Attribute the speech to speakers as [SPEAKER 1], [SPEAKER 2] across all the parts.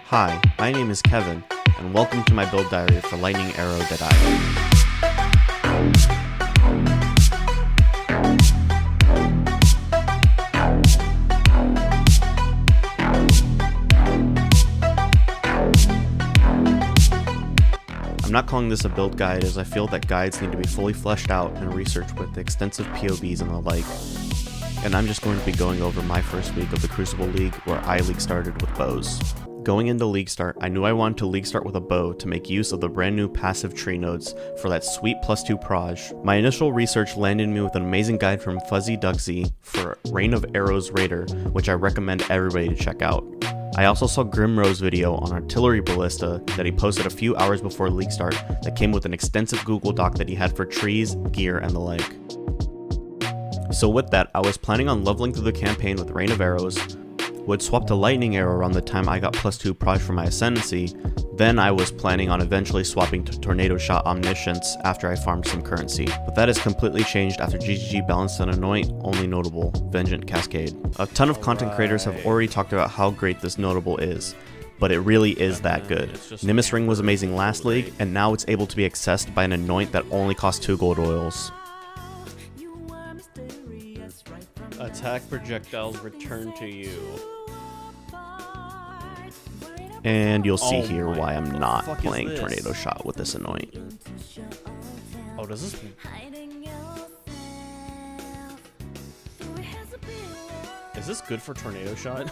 [SPEAKER 1] Hi, my name is Kevin, and welcome to my build diary for Lightning Arrow Deadeye. I'm not calling this a build guide as I feel that guides need to be fully fleshed out and researched with extensive POVs and the like, and I'm just going to be going over my first week of the Crucible League where I league started with bows. Going into League Start, I knew I wanted to League Start with a bow to make use of the brand new passive tree nodes for that sweet +2 proj. My initial research landed me with an amazing guide from Fuzzy Dugsy for Rain of Arrows Raider, which I recommend everybody to check out. I also saw Grimrow's video on Artillery Ballista that he posted a few hours before League Start that came with an extensive Google Doc that he had for trees, gear, and the like. So with that, I was planning on leveling through the campaign with Rain of Arrows, would swap to Lightning Arrow around the time I got +2 proj for my Ascendancy, then I was planning on eventually swapping to Tornado Shot Omniscience after I farmed some currency. But that has completely changed after GGG balanced an Anoint, only notable, Vengeant Cascade. A ton of content creators have already talked about how great this notable is, but it really is that good. Nimbus Ring was amazing last league, and now it's able to be accessed by an Anoint that only costs 2 gold oils. Attack projectiles return to you. And you'll see here why I'm not playing Tornado Shot with this Anoint. Oh, does this... Is this good for Tornado Shot?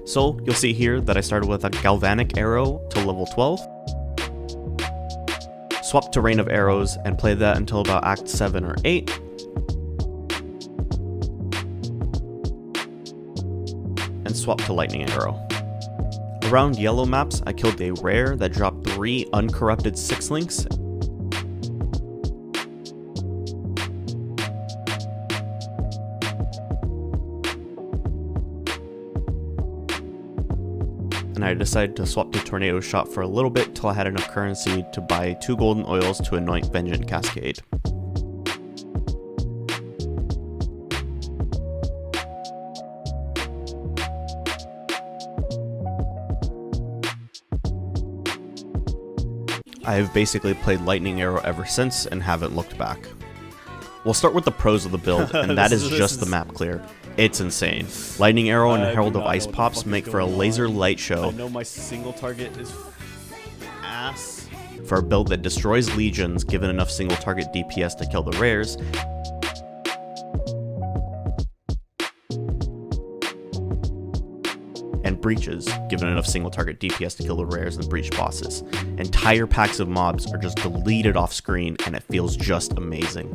[SPEAKER 1] So, you'll see here that I started with a Galvanic Arrow to level 12. Swapped to Rain of Arrows and played that until about Act 7 or 8. And swapped to Lightning Arrow. Around yellow maps, I killed a rare that dropped 3 uncorrupted 6 links. And I decided to swap to Tornado Shot for a little bit till I had enough currency to buy 2 golden oils to anoint Vengeant Cascade. I've basically played Lightning Arrow ever since and haven't looked back. We'll start with the pros of the build, and that is just the map clear. It's insane. Lightning Arrow and Herald of Ice Pops make for a laser light show.
[SPEAKER 2] I know my single target is ass.
[SPEAKER 1] For a build that destroys legions given enough single target DPS to kill the rares, and breaches, given enough single target DPS to kill the rares and breach bosses. Entire packs of mobs are just deleted off screen and it feels just amazing.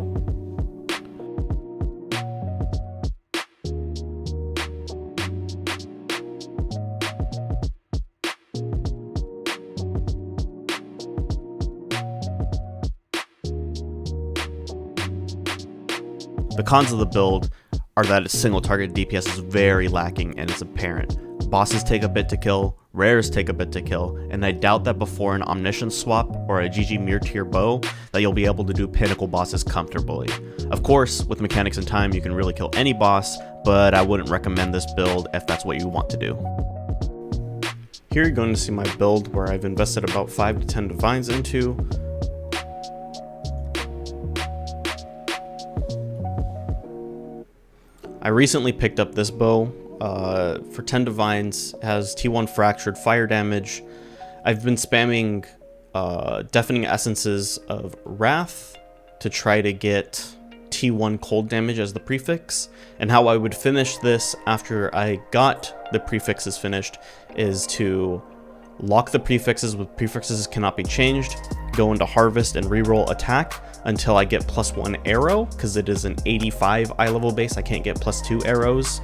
[SPEAKER 1] The cons of the build are that its single target DPS is very lacking and it's apparent. Bosses take a bit to kill, rares take a bit to kill, and I doubt that before an Omniscience swap or a GG Mirror Tier bow that you'll be able to do pinnacle bosses comfortably. Of course, with mechanics and time you can really kill any boss, but I wouldn't recommend this build if that's what you want to do. Here you're going to see my build where I've invested about 5 to 10 divines into. I recently picked up this bow. For 10 divines, has T1 fractured fire damage. I've been spamming deafening essences of Wrath to try to get T1 cold damage as the prefix, and how I would finish this after I got the prefixes finished is to lock the prefixes with prefixes cannot be changed, go into harvest and reroll attack until I get +1 arrow, because it is an 85 eye level base, I can't get +2 arrows.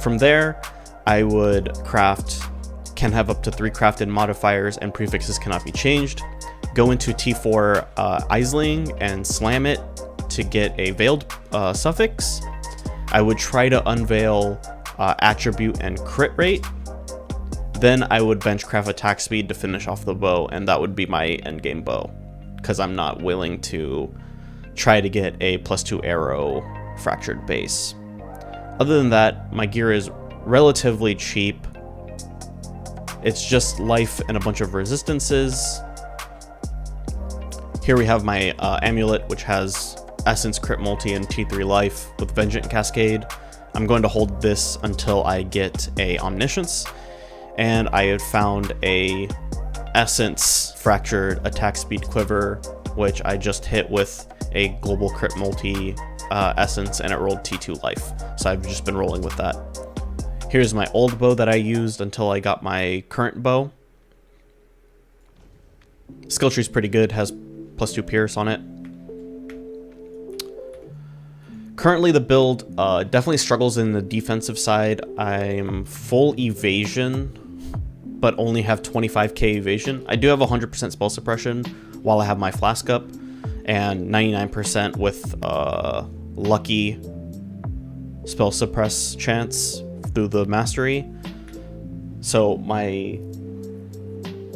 [SPEAKER 1] From there, I would can have up to 3 crafted modifiers and prefixes cannot be changed. Go into T4 Eisling and slam it to get a veiled suffix. I would try to unveil attribute and crit rate. Then I would benchcraft attack speed to finish off the bow, and that would be my endgame bow, because I'm not willing to try to get a +2 arrow fractured base. Other than that, my gear is relatively cheap. It's just life and a bunch of resistances. Here we have my amulet, which has Essence, Crit Multi, and T3 life with Vengeance Cascade. I'm going to hold this until I get a Omniscience. And I had found a Essence Fractured Attack Speed Quiver, which I just hit with a Global Crit Multi Essence, and it rolled T2 life. So I've just been rolling with that. Here's my old bow that I used until I got my current bow. Skill tree's pretty good, has +2 Pierce on it. Currently the build definitely struggles in the defensive side. I'm full evasion, but only have 25k evasion. I do have 100% spell suppression while I have my flask up, and 99% with lucky spell suppress chance through the mastery. So my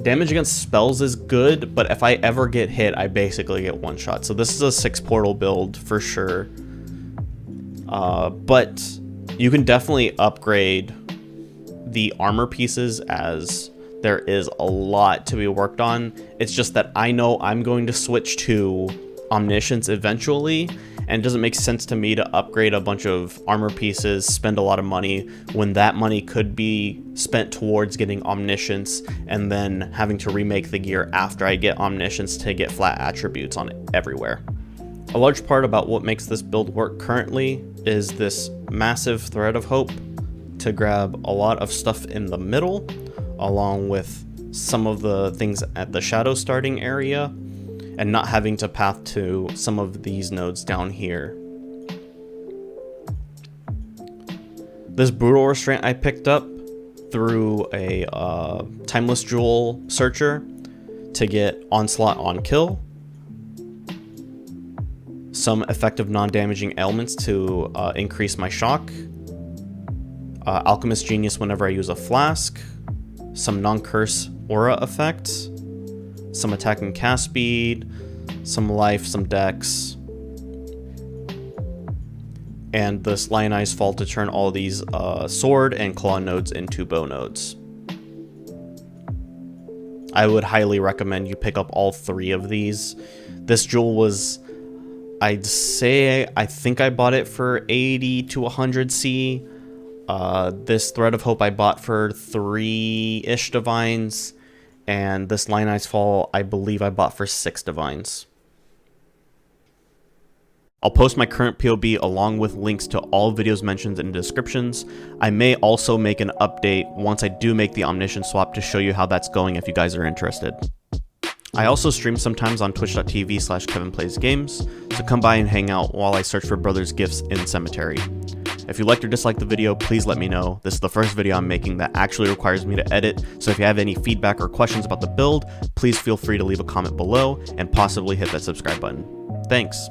[SPEAKER 1] damage against spells is good, but if I ever get hit, I basically get one shot. So this is a 6 portal build for sure. But you can definitely upgrade the armor pieces, as there is a lot to be worked on. It's just that I know I'm going to switch to Omniscience eventually, and it doesn't make sense to me to upgrade a bunch of armor pieces, spend a lot of money, when that money could be spent towards getting Omniscience and then having to remake the gear after I get Omniscience to get flat attributes on it everywhere. A large part about what makes this build work currently is this massive Thread of Hope to grab a lot of stuff in the middle, along with some of the things at the shadow starting area, and not having to path to some of these nodes down here. This Brutal Restraint I picked up through a Timeless Jewel Searcher to get Onslaught on kill, some effective non-damaging ailments to increase my shock, Alchemist Genius whenever I use a flask, some non-curse aura effects, some attack and cast speed, some life, some dex, and this Lionized Fall to turn all these sword and claw nodes into bow nodes. I would highly recommend you pick up all 3 of these. This jewel was, I'd say, I think I bought it for 80 to 100 C. This Thread of Hope I bought for 3-ish divines, and this Lionized Fall I believe I bought for 6 divines. I'll post my current POB along with links to all videos mentioned in the descriptions. I may also make an update once I do make the Omniscience swap to show you how that's going if you guys are interested. I also stream sometimes on twitch.tv/KevinPlaysGames, so come by and hang out while I search for Brothers Gifts in Cemetery. If you liked or disliked the video, please let me know. This is the first video I'm making that actually requires me to edit, so if you have any feedback or questions about the build, please feel free to leave a comment below and possibly hit that subscribe button. Thanks!